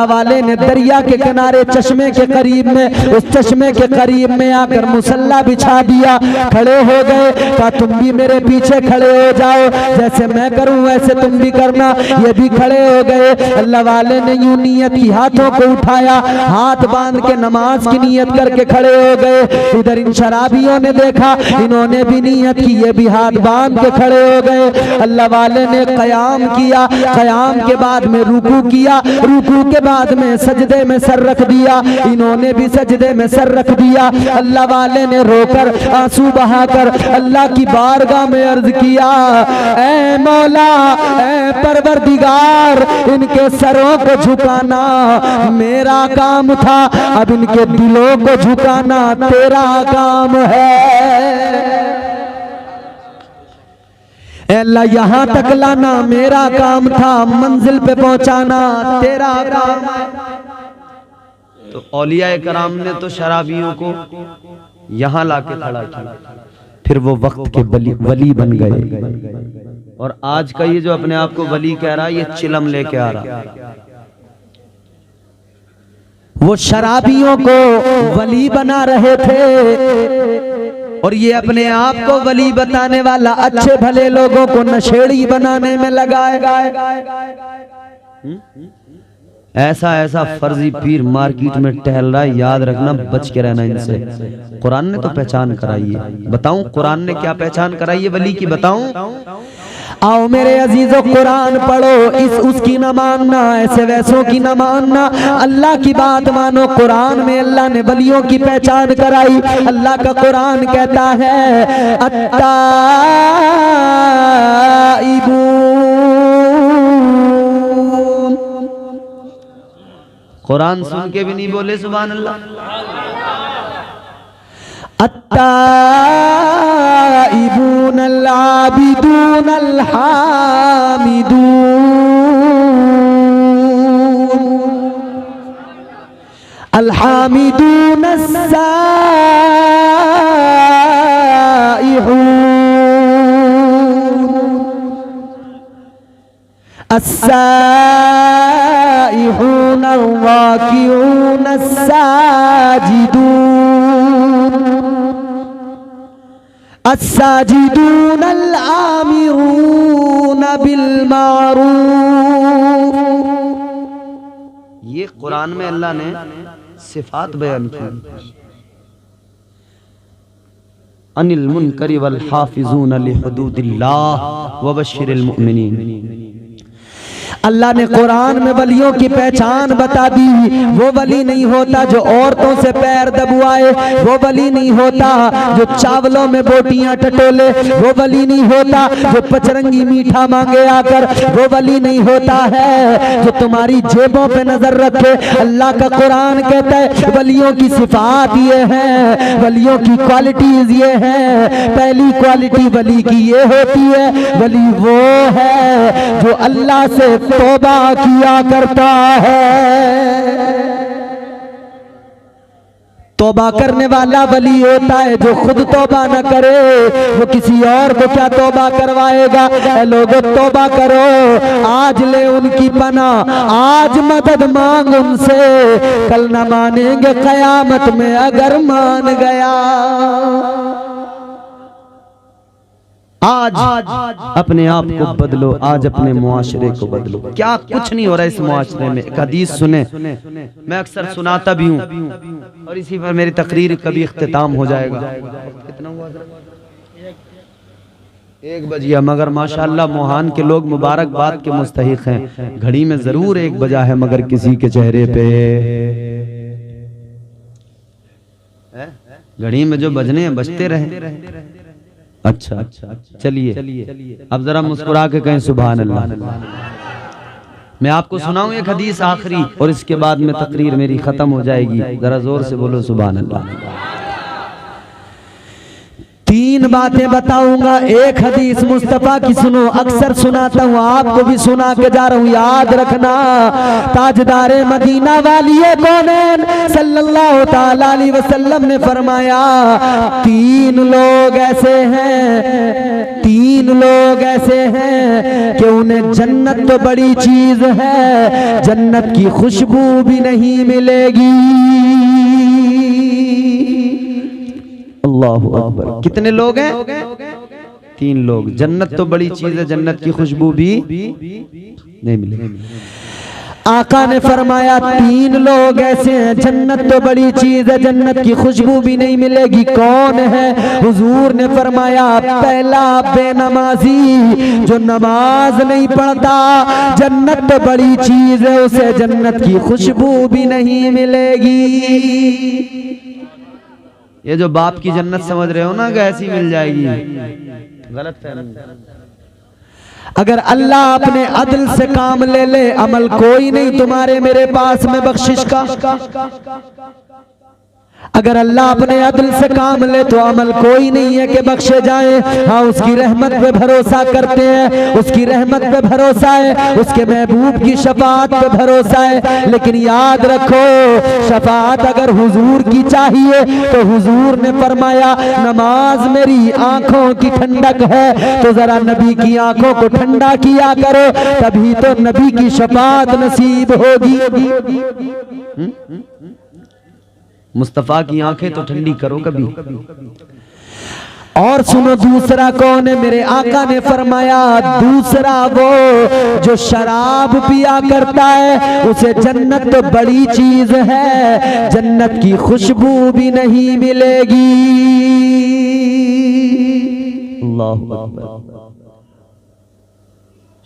वाले ने दरिया के किनारे चश्मे के करीब में, उस चश्मे के करीब में आकर मुसल्ला बिछा दिया, खड़े हो गए। कहा तुम भी मेरे पीछे खड़े हो जाओ, जैसे मैं करूं वैसे तुम भी करना। ये भी खड़े हो गए। अल्लाह वाले ने यूं नियत की, हाथों को उठाया, हाथ बांध के नमाज की नियत करके खड़े हो गए। इधर इन शराबियों ने देखा, इन्होंने भी नियत की, ये भी हाथ बांध के खड़े हो गए। अल्लाह वाले ने कयाम किया, कयाम के बाद में रुकू किया, रुकू के बाद में सजदे में सर रख दिया, इन्होंने भी सजदे में सर रख दिया। अल्लाह वाले ने रोकर आंसू बहाकर अल्लाह की बारगाह में अर्ज किया, ऐ मौला, ऐ परवरदिगार, इनके सरों को झुकाना मेरा काम था, अब इनके दिलों को झुकाना तेरा काम है। अल्लाह यहाँ तक लाना मेरा काम था, मंजिल पे पहुंचाना तेरा काम है। तो औलिया कराम ने तो शराबियों को यहाँ लाके खड़ा किया, फिर वो वक्त के वली बन गए। और आज का ये जो अपने आप को वली कह रहा है, ये चिलम लेके आ रहा। वो शराबियों को वली बना रहे थे और ये अपने आप को वली बताने वाला अच्छे भले लोगों को नशेड़ी बनाने में लगाएगा। ऐसा ऐसा फर्जी पीर मार्केट में टहल रहा है, याद रखना, बच के रहना इनसे। कुरान ने तो पहचान कराई है। बताऊं कुरान ने क्या पहचान कराई है वली की? बताऊं? आओ मेरे अजीजों, कुरान पढ़ो, उसकी न मानना, ऐसे वैसों की न मानना, अल्लाह की बात मानो। कुरान में अल्लाह ने वलियों की पहचान कराई। अल्लाह का कुरान कहता है कुरान सुन के भी नहीं बोले सुभान अल्लाह। अत्ताइबून अल आबिदून अल हामिदून अल हामिदून अस्साइहून अर्राकिऊन अस्साजिदून अस्साजिदून अल आमिरून बिल मारूफ। ये कुरान में अल्लाह ने सिफात बयान की। अनिल मुनकरी वल हाफिजून लिहुदूदिल्लाह व बश्शिरिल मुमिनीन। अल्लाह ने कुरान में वलियों की पहचान बता दी। वो वली नहीं होता जो औरतों से पैर दबवाए, वो वली नहीं होता जो चावलों में बोटियां टटोले, वो वली नहीं होता जो पचरंगी मीठा मांगे आकर, वो वली नहीं होता है जो तुम्हारी जेबों पे नजर रखे। अल्लाह का कुरान कहता है वलियों की सिफात ये है, वलियों की क्वालिटीज ये है। पहली क्वालिटी वली की ये होती है, वली वो है जो अल्लाह से तौबा किया करता है। तौबा करने वाला वली होता है जो खुद तौबा न करे, वो किसी और को क्या तौबा करवाएगा। लोगों तौबा करो, आज ले उनकी पनाह, आज मदद मांग उनसे, कल न मानेंगे कयामत में अगर मान गया। आज अपने आप को बदलो, आज अपने मुआशरे को बदलो। क्या कुछ नहीं हो रहा इस मुआशरे में। एक हदीस सुने, मैं अक्सर सुनाता भी हूँ और इसी पर मेरी तकरीर कभी इख्तिताम हो जाएगा। कितना हुआ? 1 बज गया, मगर माशाअल्लाह मोहान के लोग मुबारकबाद के मुस्तहिक हैं। घड़ी में जरूर 1 बजा है मगर किसी के चेहरे पे घड़ी में जो बजने हैं बजते रहे। अच्छा, चलिए अब जरा मुस्कुरा के कहें सुभान अल्लाह। मैं आपको सुनाऊं एक हदीस आखिरी और इसके बाद में तकरीर मेरी खत्म हो जाएगी। जरा जोर से बोलो सुभान अल्लाह। 3 बातें बताऊंगा, एक हदीस मुस्तफा की सुनो। अक्सर सुनाता हूँ, आपको भी सुना के जा रहा हूँ, याद रखना। ताजदारे मदीना वालिए कौनैन सल्लल्लाहु ताला अलैहि वसल्लम ने फरमाया 3 लोग ऐसे हैं, 3 लोग ऐसे हैं कि उन्हें जन्नत तो बड़ी चीज है, जन्नत की खुशबू भी नहीं मिलेगी। अल्लाहु अकबर। कितने लोग हैं? 3 लोग। जन्नत तो बड़ी चीज है, जन्नत की खुशबू भी नहीं मिलेगी। आका ने फरमाया 3 लोग ऐसे हैं, जन्नत तो बड़ी चीज है, जन्नत की खुशबू भी नहीं मिलेगी। कौन है? हुजूर ने फरमाया पहला बेनमाजी, जो नमाज नहीं पढ़ता, जन्नत तो बड़ी चीज है, उसे जन्नत की खुशबू भी नहीं मिलेगी। ये जो बाप की जन्नत समझ रहे हो ना कि ऐसी मिल जाएगी, गलत फहमी। अगर अल्लाह अपने अदल से काम ले ले, अमल कोई नहीं तुम्हारे मेरे पास में बख्शिश का। अगर अल्लाह अपने अदल से काम ले तो अमल कोई नहीं है कि बख्शे जाए। हाँ, उसकी रहमत पे भरोसा करते हैं, उसकी रहमत पे भरोसा है, उसके महबूब की शफाअत पे भरोसा है। लेकिन याद रखो, शफाअत अगर हुजूर की चाहिए तो हुजूर ने फरमाया नमाज मेरी आंखों की ठंडक है, तो जरा नबी की आंखों को ठंडा किया करो, तभी तो नबी की शफाअत नसीब होगी। मुस्तफा की आंखें तो ठंडी करो कभी। और सुनो, दूसरा कौन है? मेरे आका ने फरमाया दूसरा वो जो शराब पिया करता है, उसे जन्नत तो बड़ी चीज है, जन्नत की खुशबू भी नहीं मिलेगी। अल्लाहु अकबर।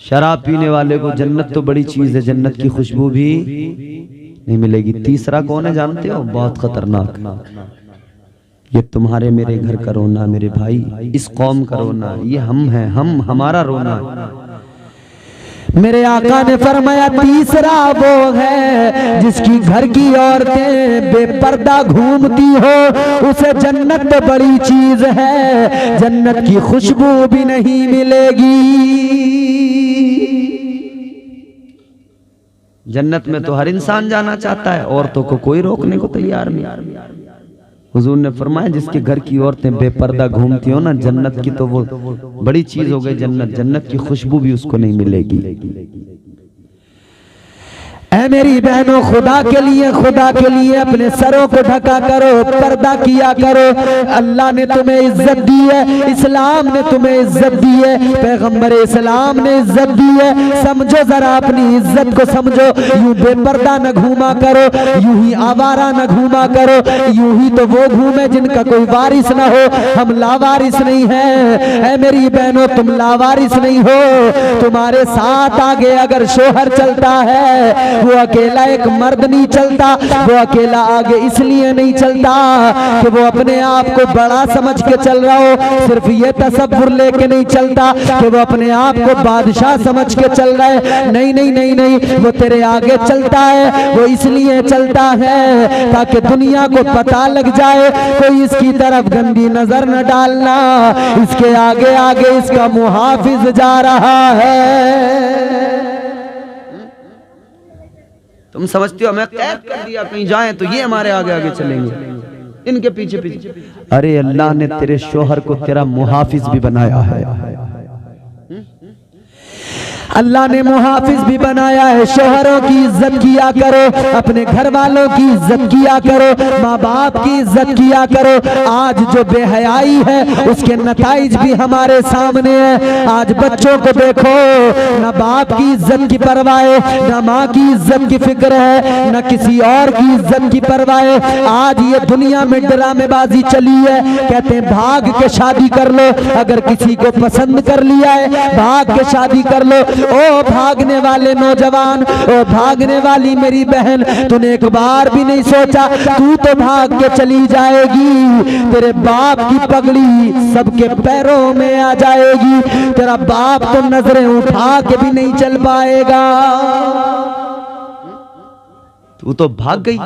शराब पीने वाले को जन्नत तो बड़ी चीज है, जन्नत की खुशबू भी नहीं मिलेगी। तीसरा कौन है जानते हो? बहुत खतरनाक। ये तुम्हारे मेरे घर का रोना मेरे भाई, इस कौम का रोना, ये हम हैं, हमारा रोना। मेरे आका ने फरमाया तीसरा वो है जिसकी घर की औरतें बेपर्दा घूमती हो, उसे जन्नत तो बड़ी चीज है, जन्नत की खुशबू भी नहीं मिलेगी। जन्नत में तो हर इंसान जाना चाहता है, औरतों को कोई रोकने को तैयार नहीं। हुजूर ने फरमाया जिसके घर की औरतें बेपर्दा घूमती हो ना, जन्नत की तो वो बड़ी चीज हो गई जन्नत, जन्नत की खुशबू भी उसको नहीं मिलेगी। ऐ मेरी बहनों, खुदा के लिए अपने सरों को ढका करो, पर्दा किया करो। अल्लाह ने तुम्हें इज्जत दी है, इस्लाम ने तुम्हें इज्जत दी है, पैगंबर इस्लाम ने इज्जत दी है। समझो जरा, अपनी इज्जत को समझो। यूं बेपर्दा न घूमा करो, यूं ही आवारा न घूमा करो, यूं ही तो वो घूमे जिनका कोई वारिस न हो। हम लावारिस नहीं है। ऐ मेरी बहनों, तुम लावारिस नहीं हो। तुम्हारे साथ आगे अगर शोहर चलता है, वो अकेला एक मर्द नहीं चलता। वो अकेला आगे इसलिए नहीं चलता कि वो अपने आप को बड़ा समझ के चल रहा हो, सिर्फ ये तसव्वुर लेके नहीं चलता कि वो अपने आप को बादशाह समझ के चल रहा है। नहीं नहीं नहीं नहीं, वो तेरे आगे चलता है, वो इसलिए चलता है ताकि दुनिया को पता लग जाए, कोई इसकी तरफ गंदी नजर न डालना, इसके आगे आगे इसका मुहाफिज जा रहा है। तुम समझते हो हमें कैद कर दिया, कहीं जाए तो ये हमारे आगे आगे चलेंगे, इनके पीछे पीछे। अरे अल्लाह ने तेरे शोहर को तेरा मुहाफिज भी बनाया है। अल्लाह ने मुहाफिज भी बनाया है। शोहरों की इज्जत किया करो, अपने घर वालों की इज्जत किया करो, माँ बाप की इज्जत किया करो। आज जो बेहयाई है उसके नताइज भी हमारे सामने है। आज बच्चों को देखो, न बाप की इज्जत की परवाह है, न माँ की इज्जत की फिक्र है, न किसी और की इज्जत की परवाह है। आज ये दुनिया में ड्रामेबाजी चली है, कहते हैं भाग के शादी कर लो, अगर किसी को पसंद कर लिया है भाग के शादी कर लो। ओ भागने वाले नौजवान, ओ भागने वाली मेरी बहन, तूने एक बार भी नहीं सोचा तू तो भाग के चली जाएगी, तेरे बाप की पगड़ी सबके पैरों में आ जाएगी, तेरा बाप तो नजरें उठा के भी नहीं चल पाएगा। तू तो भाग गई,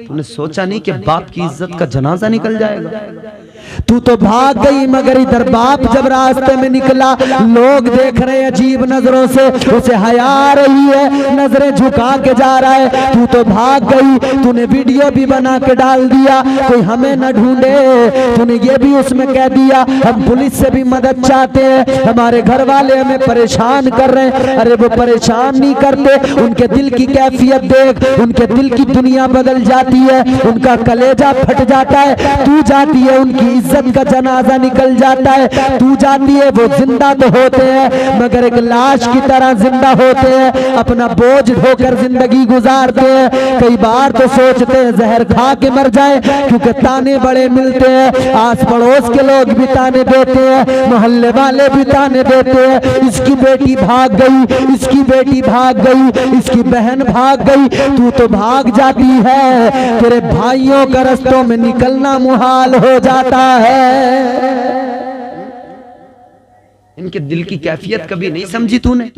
तूने सोचा नहीं कि बाप की इज्जत का जनाजा निकल जाएगा। तू तो भाग गई, मगर इधर बाप जब रास्ते में निकला, लोग देख रहे हैं अजीब नजरों से, उसे हया आ रही है, नजरें झुका के जा रहा है। तू तो भाग गई, तूने वीडियो भी बना के डाल दिया, कोई हमें न ढूंढे, तूने ये भी उसमें कह दिया हम पुलिस से भी मदद चाहते हैं, हमारे घर वाले हमें परेशान कर रहे हैं। अरे वो परेशान नहीं करते, उनके दिल की कैफियत देख, उनके दिल की दुनिया बदल जाती है, उनका कलेजा फट जाता है। तू जाती है, उनकी इज्जत का जनाजा निकल जाता है। तू जाती है, वो जिंदा तो होते हैं मगर एक लाश की तरह जिंदा होते हैं, अपना बोझ ढोकर जिंदगी गुजारते हैं। कई बार तो सोचते हैं जहर खा के मर जाए, क्योंकि ताने बड़े मिलते हैं, आस पड़ोस के लोग भी ताने देते हैं, मोहल्ले वाले भी ताने देते हैं, इसकी बेटी भाग गई, इसकी बेटी भाग गई, इसकी बहन भाग गई। तू तो भाग जाती है, तेरे भाइयों का रास्तों में निकलना मुहाल हो जाता है। इनके दिल की कैफियत कभी नहीं समझी तूने।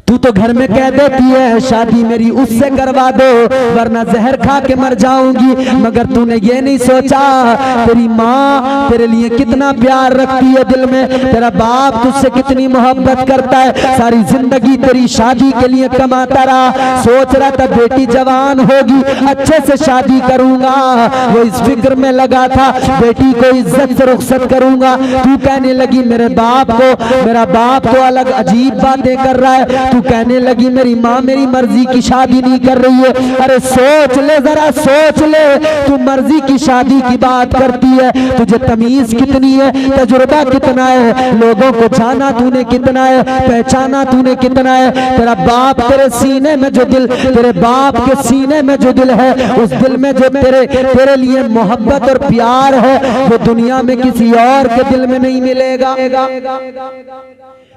तू तो घर में कह देती है शादी मेरी उससे करवा दो वरना जहर खा के मर जाऊंगी, मगर तूने ये नहीं सोचा तेरी माँ तेरे लिए कितना प्यार रखती है दिल में, तेरा बाप तुझसे कितनी मोहब्बत करता है, सारी जिंदगी तेरी शादी के लिए कमाता रहा, सोच रहा था बेटी जवान होगी अच्छे से शादी करूंगा, वो इस फिक्र में लगा था बेटी को इज्जत से रुखसत करूंगा। तू कहने लगी मेरे बाप को, मेरा बाप तो अलग अजीब बातें कर रहा है, तू कहने लगी मेरी माँ मेरी मर्जी की शादी नहीं कर रही है। अरे सोच ले जरा, सोच ले, तू मर्जी की शादी की बात करती है, तुझे तमीज कितनी है, तजुर्बा कितना है, लोगों को जाना तूने कितना है, पहचाना तूने कितना है। तेरा बाप तेरे सीने में जो दिल, तेरे बाप के सीने में जो दिल है, उस दिल में जो तेरे लिए मोहब्बत और प्यार है, वो दुनिया में किसी और के दिल में नहीं मिलेगा।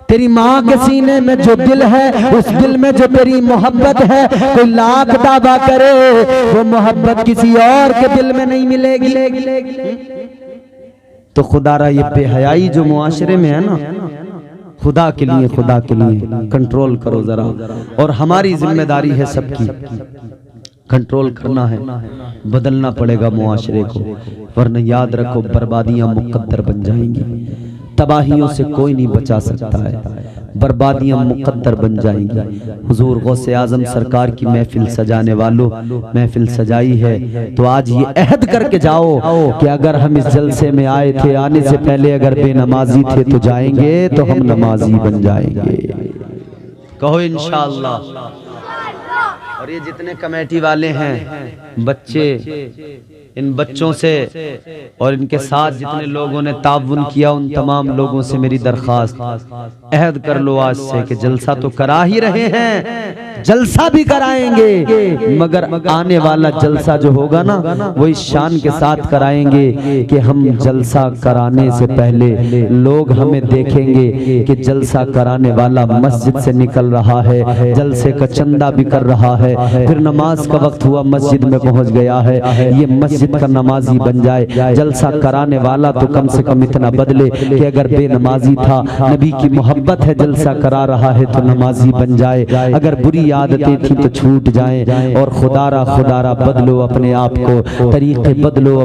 तेरी माँ के सीने में जो दिल है, उस दिल में जो तेरी मोहब्बत है, कोई लाख दावा करे वो मोहब्बत किसी और के दिल में नहीं मिलेगी। तो खुदारा ये बेहयाई जो मुआशरे में है ना, खुदा के लिए कंट्रोल करो जरा। और हमारी जिम्मेदारी है सबकी, कंट्रोल करना है, बदलना पड़ेगा मुआशरे को, वरना याद रखो बर्बादियां मुकद्दर बन जाएंगी। तबाहियों से कोई नहीं बचा सकता है, बर्बादियां मुकद्दर बन जाएंगी। हुजूर गौसे आजम सरकार की महफिल सजाने वालों, महफिल सजाई है तो आज ये अहद करके जाओ कि अगर हम इस जलसे में आए थे, आने से पहले अगर बेनमाजी थे तो जाएंगे तो हम नमाजी बन जाएंगे। कहो इंशाअल्लाह। और ये जितने कमेटी वाले हैं, बच्चे, इन बच्चों से और इनके साथ जितने लोगों ने ताउन किया, उन तमाम लोगों से मेरी दरखास्त, अहद कर लो आज से कि जलसा तो करा ही रहे हैं, जलसा भी कराएंगे, मगर आने वाला जलसा जो होगा ना वो इस शान के साथ कराएंगे कि हम जलसा कराने से पहले लोग हमें देखेंगे कि जलसा कराने वाला मस्जिद से निकल रहा है, जलसे का चंदा भी कर रहा है, फिर नमाज का वक्त हुआ मस्जिद में पहुंच गया है, ये मस्जिद का नमाजी बन जाए। जलसा कराने वाला तो कम से कम इतना बदले कि अगर बेनमाजी था, नबी की मोहब्बत है, जलसा करा रहा है तो नमाजी बन जाए, अगर बुरी आदतें थी तो छूट जाएं। और खुदारा बदलो अपने आप को, तरीके बदलो,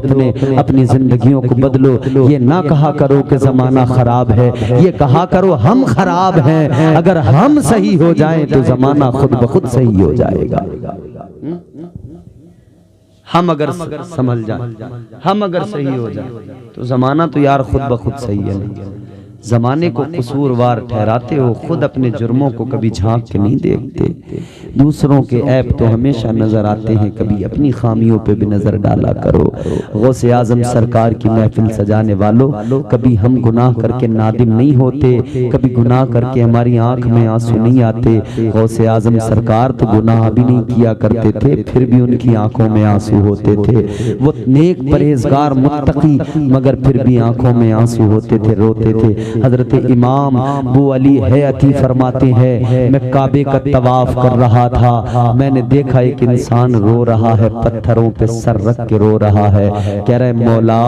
अपनी जिंदगियों को बदलो। ये ना कहा करो कि जमाना खराब है, ये कहा करो हम खराब हैं, अगर हम सही हो जाएं तो जमाना खुद ब खुद सही हो जाएगा। हम अगर संभल जाए, हम अगर सही हो जाए तो जमाना तो यार खुद ब खुद सही है। नहीं, जमाने को कसूरवार ठहराते हो, खुद अपने जुर्मों को कभी झांक के नहीं देखते। दूसरों के ऐब तो हमेशा नजर आते हैं, कभी अपनी खामियों पे भी नजर डाला करो। गौसे आजम सरकार की महफिल सजाने वालों, कभी हम गुनाह करके नादिम नहीं होते, कभी गुनाह करके हमारी आंख में आंसू नहीं आते। गौसे आजम सरकार तो गुनाह भी नहीं किया करते थे, फिर भी उनकी आंखों में आंसू होते थे। वो नेक परहेजगार मुत्तकी, मगर फिर भी आंखों में आंसू होते थे, रोते थे। हजरत इमाम अबू अली हयाती फरमाते हैं, मैं काबे का तवाफ कर रहा था, मैंने देखा एक इंसान रो रहा है, पत्थरों पे सर रख के रो रहा है, कह रहे मौला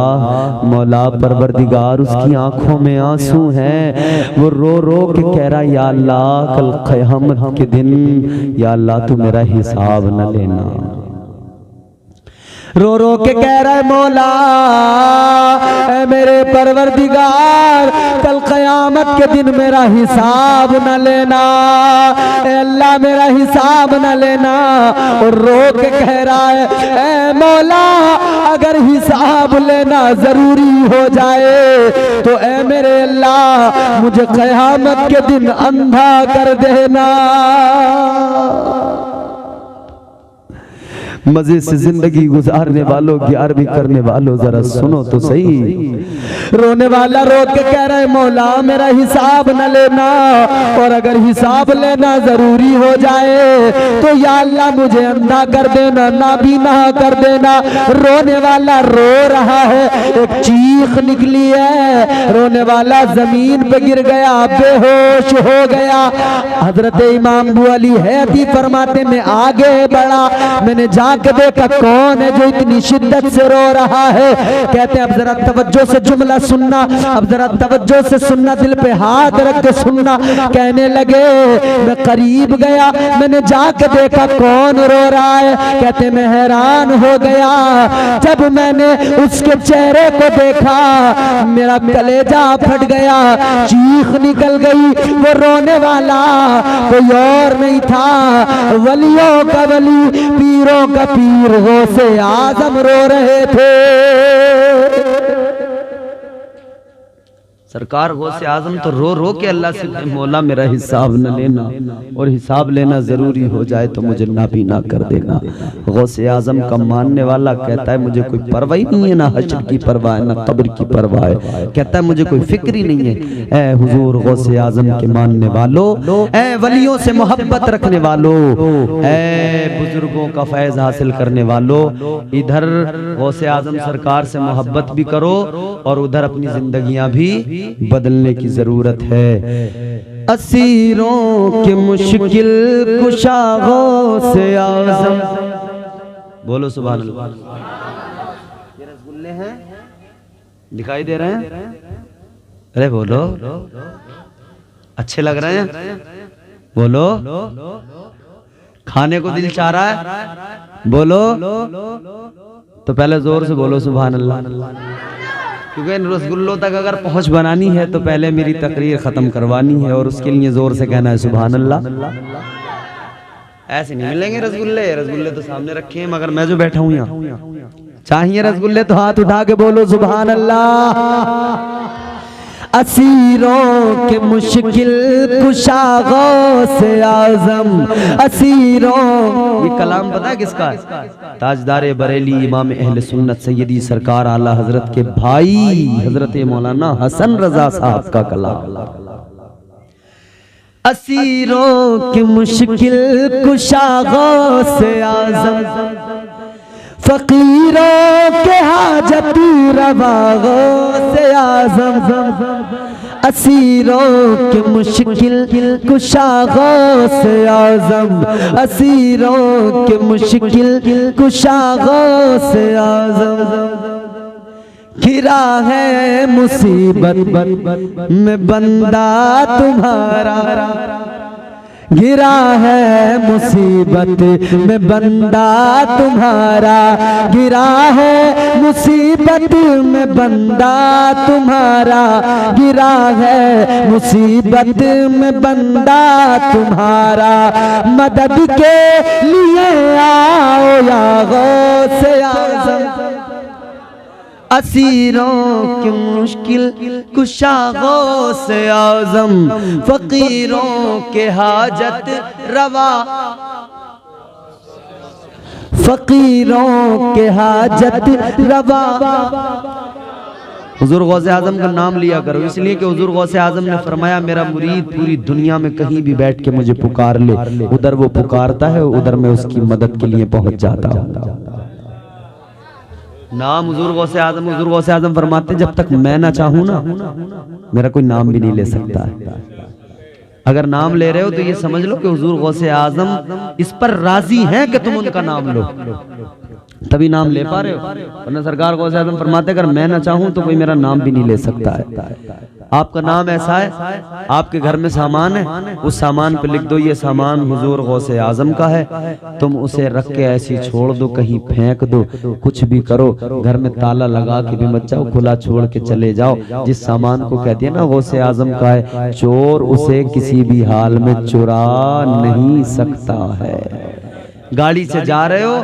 मौला परवरदिगार, उसकी आंखों में आंसू हैं, वो रो रो के कह रहा या अल्लाह कल क़यामत के दिन या अल्लाह तू मेरा हिसाब न लेना। रो रो के कह रहा है मौला ऐ मेरे परवरदिगार, कल क़यामत के दिन मेरा हिसाब न लेना, ऐ अल्लाह मेरा हिसाब न लेना। और रो के कह रहा है ऐ मौला अगर हिसाब लेना जरूरी हो जाए तो ऐ मेरे अल्लाह मुझे क़यामत के दिन अंधा कर देना। मजे से जिंदगी गुजारने वालों, 11वीं करने वालों, जरा सुनो तो सही। रोने वाला रो के कह रहा है मौला मेरा हिसाब न लेना, और अगर हिसाब लेना जरूरी हो जाए तो या अल्लाह मुझे अंधा कर देना, नाबीना कर देना। रोने वाला रो रहा है, एक चीख निकली है, रोने वाला जमीन पे गिर गया, बेहोश हो गया। हजरत इमाम अबू अली हयाती फरमाते मैं आगे बढ़ा, मैंने के देखा कौन है जो इतनी शिद्दत से रो रहा है। कहते हैं अब जरा तवज्जो से जुमला सुनना, अब जरा तवज्जो से सुनना, दिल पे हाथ रख के सुनना। कहने लगे मैं करीब गया, मैंने जाके देखा कौन रो रहा है। कहते मैं हैरान हो गया, जब मैंने उसके चेहरे को देखा मेरा कलेजा फट गया, चीख निकल गई। वो रोने वाला कोई और नहीं था, वलियों का वली, पीरों का पीर गौसे आजम रो रहे थे। सरकार गौसे आजम तो रो रो के अल्लाह से मौला मेरा हिसाब न लेना, और हिसाब लेना जरूरी हो जाए तो मुझे नाबीना कर देना। गौसे आजम का मानने वाला कहता है मुझे कोई परवाह ही नहीं है, ना हश्र की परवाह है, ना कब्र की परवाह है, कहता है मुझे कोई फिक्र ही नहीं है। ऐ हुजूर गौसे आजम के मानने वालों, ऐ वलियों से मोहब्बत रखने वालों, ऐ बुजुर्गों का फैज हासिल करने वालों, इधर गौसे आजम सरकार से मोहब्बत भी करो और उधर अपनी जिंदगियां भी बदलने की जरूरत है। असीरों के मुश्किल कुशा गौसे आज़म, बोलो सुभान अल्लाह। ये रसगुल्ले हैं, दिखाई दे रहे हैं? अरे बोलो अच्छे लग रहे हैं? बोलो। खाने को दिल चाह रहा है? बोलो। तो पहले जोर से बोलो सुभान अल्लाह, क्योंकि इन रसगुल्लों तक अगर पहुंच बनानी है तो पहले मेरी तकरीर खत्म करवानी है, और उसके लिए जोर से कहना है सुभान अल्लाह। ऐसे नहीं मिलेंगे रसगुल्ले, रसगुल्ले तो सामने रखे हैं, मगर मैं जो बैठा हूं यहाँ, चाहिए रसगुल्ले तो हाथ उठा के बोलो सुभान अल्लाह। असीरों के मुश्किल कुशा गौसे आज़म, असीरों, ये कलाम पता है किसका? ताजदार बरेली इमाम अहले सुन्नत सैयदी सरकार आला हजरत के भाई हजरत मौलाना हसन रजा साहब का कलाम। असीरों के मुश्किल कुशा गौसे आज़म, फकीरों के हाजत रवा गौसे आज़म, असीरों के मुश्किल कुशा गौसे आज़म, असीरों के मुश्किल कुशा गौसे आज़म। घिरा है मुसीबत में बंदा तुम्हारा, घिरा है मुसीबत में बंदा तुम्हारा, घिरा है मुसीबत में बंदा तुम्हारा, गिरा है मुसीबत में बंदा तुम्हारा, मदद के लिए आओ या गौसे आज़म। असीरों की मुश्किल कुशा गौसे आज़म, फकीरों के हाजत रवा, फकीरों के हाजत रवा। हुजूर गौसे आज़म का नाम लिया करो, इसलिए कि हुजूर गौसे आज़म ने फरमाया मेरा मुरीद पूरी दुनिया में कहीं भी बैठ के मुझे पुकार ले, उधर वो पुकारता है, उधर मैं उसकी मदद के लिए पहुंच जाता हूँ। नाम हुजूर गौसे आज़म, हुजूर गौसे आज़म फरमाते जब तक मैं ना चाहूं ना, मेरा कोई नाम भी नहीं ले सकता है। अगर नाम ले रहे हो तो ये समझ लो कि हुजूर गौसे आज़म इस पर राजी हैं कि तुम उनका नाम लो, तभी नाम ले पा रहे हो। वरना सरकार गौसे आज़म फरमाते अगर मैं ना चाहूं तो कोई मेरा नाम भी नहीं ले सकता है। आपका नाम ऐसा है, आपके घर में सामान है, उस सामान पे लिख दो ये सामान हुजूर गौसे आज़म का है, तुम उसे रख के ऐसी छोड़ दो, कहीं फेंक दो, कुछ भी करो, घर में ताला लगा के भी मत जाओ, खुला छोड़ के चले जाओ। जिस सामान को कहते हैं ना गौसे आज़म का है, चोर उसे किसी भी हाल में चुरा नहीं सकता है। गाड़ी से जा रहे हो,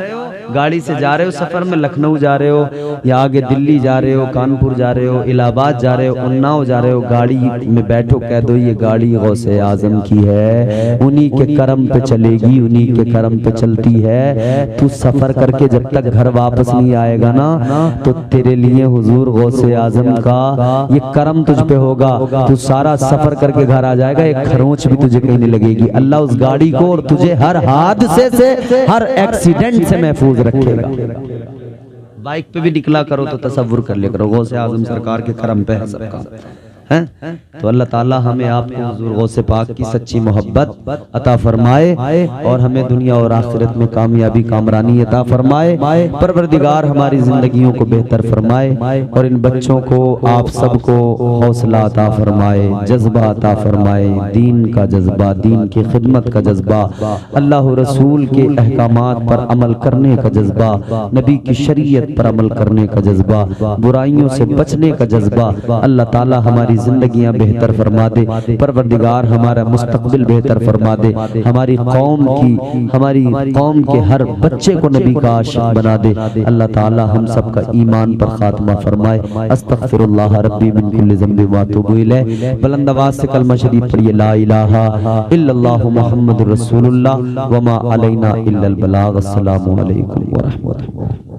गाड़ी से जा रहे हो, सफर में लखनऊ जा रहे हो या आगे दिल्ली जा रहे हो, कानपुर जा रहे हो, इलाहाबाद जा रहे हो, उन्नाव जा रहे हो, गाड़ी में बैठो, कह दो ये गाड़ी गौसे आज़म की है, उन्हीं के करम पे चलेगी, उन्हीं के करम पे चलती है। तू सफर करके जब तक घर वापस नहीं आएगा ना, तो तेरे लिए हुजूर गौसे आज़म का ये करम तुझ पे होगा। तू सारा सफर करके घर आ जाएगा, एक खरोंच भी तुझे कहीं नहीं लगेगी। अल्लाह उस गाड़ी को और तुझे हर हादसे से, हर एक्सीडेंट से महफूज रखेगा। बाइक पे भी निकला करो तो तसव्वुर कर लिया करो गौसे आज़म सरकार के करम पे है सबका है। तो अल्लाह ताला हमें आपको हुजूर गौसे पाक की सच्ची मोहब्बत अता फरमाए और हमें दुनिया और आखिरत में कामयाबी कामरानी अता फरमाए। परवरदिगार हमारी जिंदगियों को बेहतर फरमाए और इन बच्चों को आप सबको हौसला अता फरमाए, जज्बा अता फरमाए, दीन का जज्बा, दीन की खिदमत का जज्बा, अल्लाह रसूल के अहकामात पर अमल करने का जज्बा, नबी की शरीयत पर अमल करने का जज्बा, बुराइयों से बचने का जज्बा। अल्लाह ताला हमारी जिंदगियां बेहतर फरमा दे, परवरदिगार हमारा मुस्तकबिल बेहतर फरमा दे, हमारी कौम के हर बच्चे को नबी का आशिक बना दे। अल्लाह ताला हम सब का ईमान पर खात्मा फरमाए। अस्तगफिरुल्लाह रब्बी मिन कुल्लि ज़ंबि व अतूबु इलैह। बुलंद आवाज़ से कलमा शरीफ पढ़िए, ला इलाहा इल्लल्लाहु मुहम्मदुर रसूलुल्लाह व मा अलैना इल्लल बलाग। अस्सलामु अलैकुम व रहमतुल्लाह।